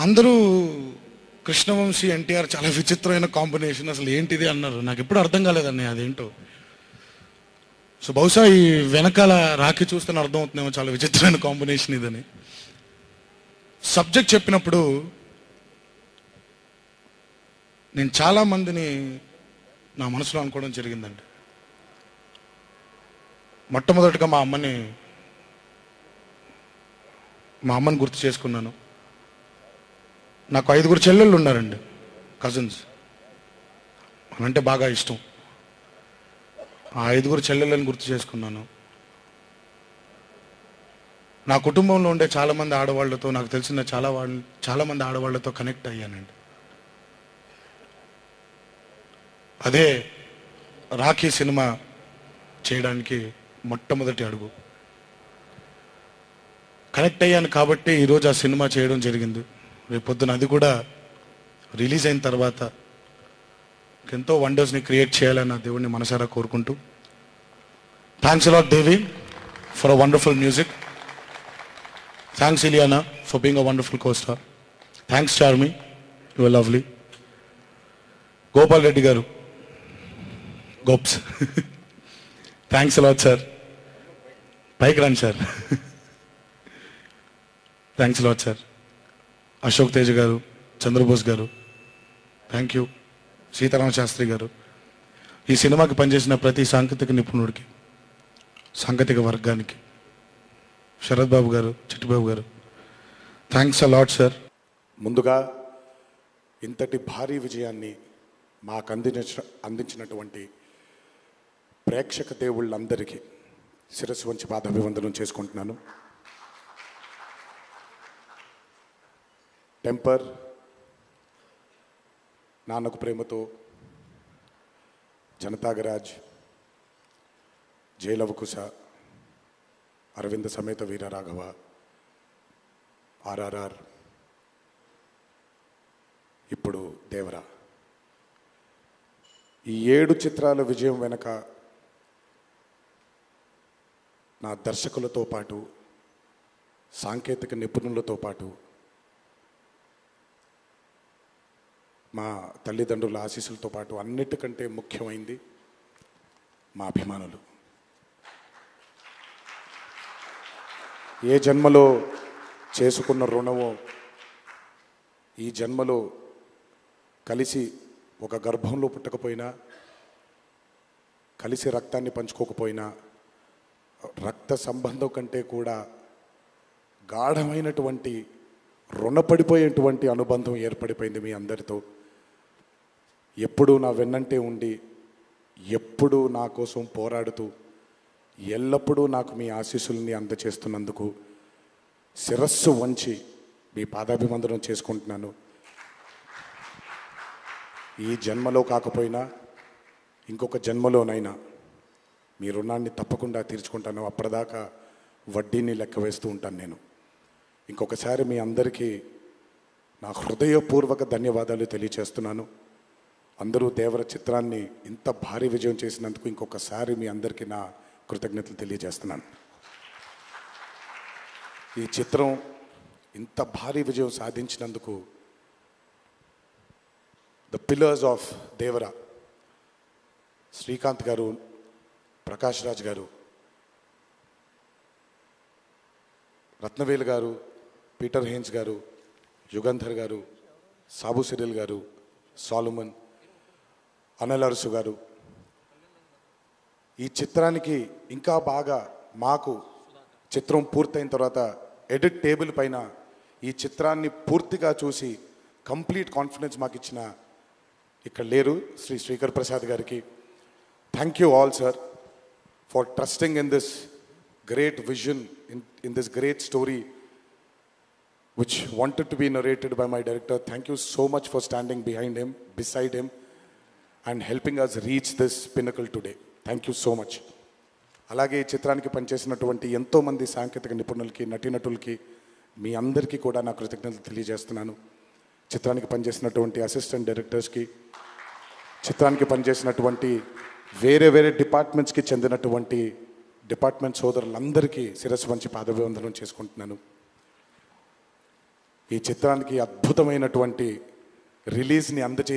అందరూ కృష్ణవంశీ ఎన్టీఆర్ చాలా విచిత్రమైన కాంబినేషన్, అసలు ఏంటిది అన్నారు. నాకు ఎప్పుడు అర్థం కాలేదండి అదేంటో. సో బహుశా ఈ వెనకాల రాఖీ చూస్తేనే అర్థం అవుతుందేమో చాలా విచిత్రమైన కాంబినేషన్ ఇదని. సబ్జెక్ట్ చెప్పినప్పుడు నేను చాలా మందిని నా మనసులో అనుకోవడం జరిగిందండి. మొట్టమొదటిగా మా అమ్మని గుర్తు చేసుకున్నాను. నాకు 5 చెల్లెళ్ళు ఉన్నారండి, కజిన్స్. అంటే బాగా ఇష్టం. ఆ 5 చెల్లెళ్ళని గుర్తు చేసుకున్నాను. నా కుటుంబంలో ఉండే చాలామంది ఆడవాళ్లతో, నాకు తెలిసిన చాలామంది ఆడవాళ్లతో కనెక్ట్ అయ్యానండి. అదే రాఖీ సినిమా చేయడానికి మొట్టమొదటి అడుగు. కనెక్ట్ అయ్యాను కాబట్టి ఈరోజు ఆ సినిమా చేయడం జరిగింది. రేపొద్దున అది కూడా రిలీజ్ అయిన తర్వాత ఎంతో వండర్స్ని క్రియేట్ చేయాలని నా దేవుడిని మనసారా కోరుకుంటూ, thanks a lot Devi for a wonderful music. Thanks Ileana for being a wonderful costar. Thanks Charmi, you are lovely. Gopal Reddy garu, Gops, thanks a lot sir. పైకి రండి సార్. Thanks a lot sir. Ashok Tej garu, Chandrabose గారు, థ్యాంక్ యూ. సీతారామ శాస్త్రి గారు, ఈ సినిమాకి పనిచేసిన ప్రతి సాంకేతిక నిపుణుడికి, సాంకేతిక వర్గానికి, శరత్ బాబు గారు, చిట్టిబాబు గారు, థ్యాంక్స్ అలాట్ సార్. ముందుగా ఇంతటి భారీ విజయాన్ని మాకు అందించినటువంటి ప్రేక్షక దేవుళ్ళందరికీ శిరస్సు వంచి పాదాభివందనం చేసుకుంటున్నాను. టెంపర్, నాన్నకు ప్రేమతో, జనతాగరాజ్, జైలవకుశ, అరవింద సమేత వీరరాఘవ, ఆర్ఆర్ఆర్, ఇప్పుడు దేవరా, ఈ 7 చిత్రాల విజయం వెనక నా దర్శకులతో పాటు, సాంకేతిక నిపుణులతో పాటు, మా తల్లిదండ్రుల ఆశీస్సులతో పాటు అన్నిటికంటే ముఖ్యమైంది మా అభిమానులు. ఏ జన్మలో చేసుకున్న రుణమో ఈ జన్మలో కలిసి ఒక గర్భంలో పుట్టకపోయినా, కలిసి రక్తాన్ని పంచుకోకపోయినా, రక్త సంబంధం కంటే కూడా గాఢమైనటువంటి రుణపడిపోయేటువంటి అనుబంధం ఏర్పడిపోయింది మీ అందరితో. ఎప్పుడూ నా వెన్నంటే ఉండి, ఎప్పుడూ నా కోసం పోరాడుతూ, ఎల్లప్పుడూ నాకు మీ ఆశీస్సుల్ని అందచేస్తున్నందుకు శిరస్సు వంచి మీ పాదాభివందనం చేసుకుంటున్నాను. ఈ జన్మలో కాకపోయినా ఇంకొక జన్మలోనైనా మీ రుణాన్ని తప్పకుండా తీర్చుకుంటాను. అప్పటిదాకా వడ్డీని లెక్క వేస్తూ ఉంటాను నేను. ఇంకొకసారి మీ అందరికీ నా హృదయపూర్వక ధన్యవాదాలు తెలియచేస్తున్నాను. అందరూ దేవర చిత్రాన్ని ఇంత భారీ విజయం చేసినందుకు ఇంకొకసారి మీ అందరికీ నా కృతజ్ఞతలు తెలియజేస్తున్నాను. ఈ చిత్రం ఇంత భారీ విజయం సాధించినందుకు the pillars of Devara, Srikanth గారు, ప్రకాష్ రాజ్ గారు, రత్నవేలు గారు, పీటర్ హేన్స్ గారు, యుగంధర్ గారు, సాబు సిరిల్ గారు, సాలుమన్, అనిల్ అరుసు గారు, ఈ చిత్రానికి ఇంకా బాగా మాకు చిత్రం పూర్తయిన తర్వాత ఎడిట్ టేబుల్ పైన ఈ చిత్రాన్ని పూర్తిగా చూసి కంప్లీట్ కాన్ఫిడెన్స్ మాకు ఇచ్చిన, ఇక్కడ లేరు, శ్రీ శ్రీకర్ ప్రసాద్ గారికి thank you all sir for trusting in this great vision, in this great story which wanted to be narrated by my director. Thank you so much for standing behind him, beside him, and helping us reach this pinnacle today. Thank you so much. అలాగే ఈ చిత్రానికి పనిచేసినటువంటి ఎంతోమంది సాంకేతిక నిపుణులకి, నటీనటులకి, మీ అందరికీ కూడా నా కృతజ్ఞతలు తెలియజేస్తున్నాను. చిత్రానికి పనిచేసినటువంటి అసిస్టెంట్ డైరెక్టర్స్కి, చిత్రానికి పనిచేసినటువంటి వేరే వేరే డిపార్ట్మెంట్స్కి చెందినటువంటి డిపార్ట్మెంట్ సోదరులందరికీ శిరస్సు వంచి పాదాభివందనం చేసుకుంటున్నాను. ఈ చిత్రానికి అద్భుతమైనటువంటి రిలీజ్ని అందజేసి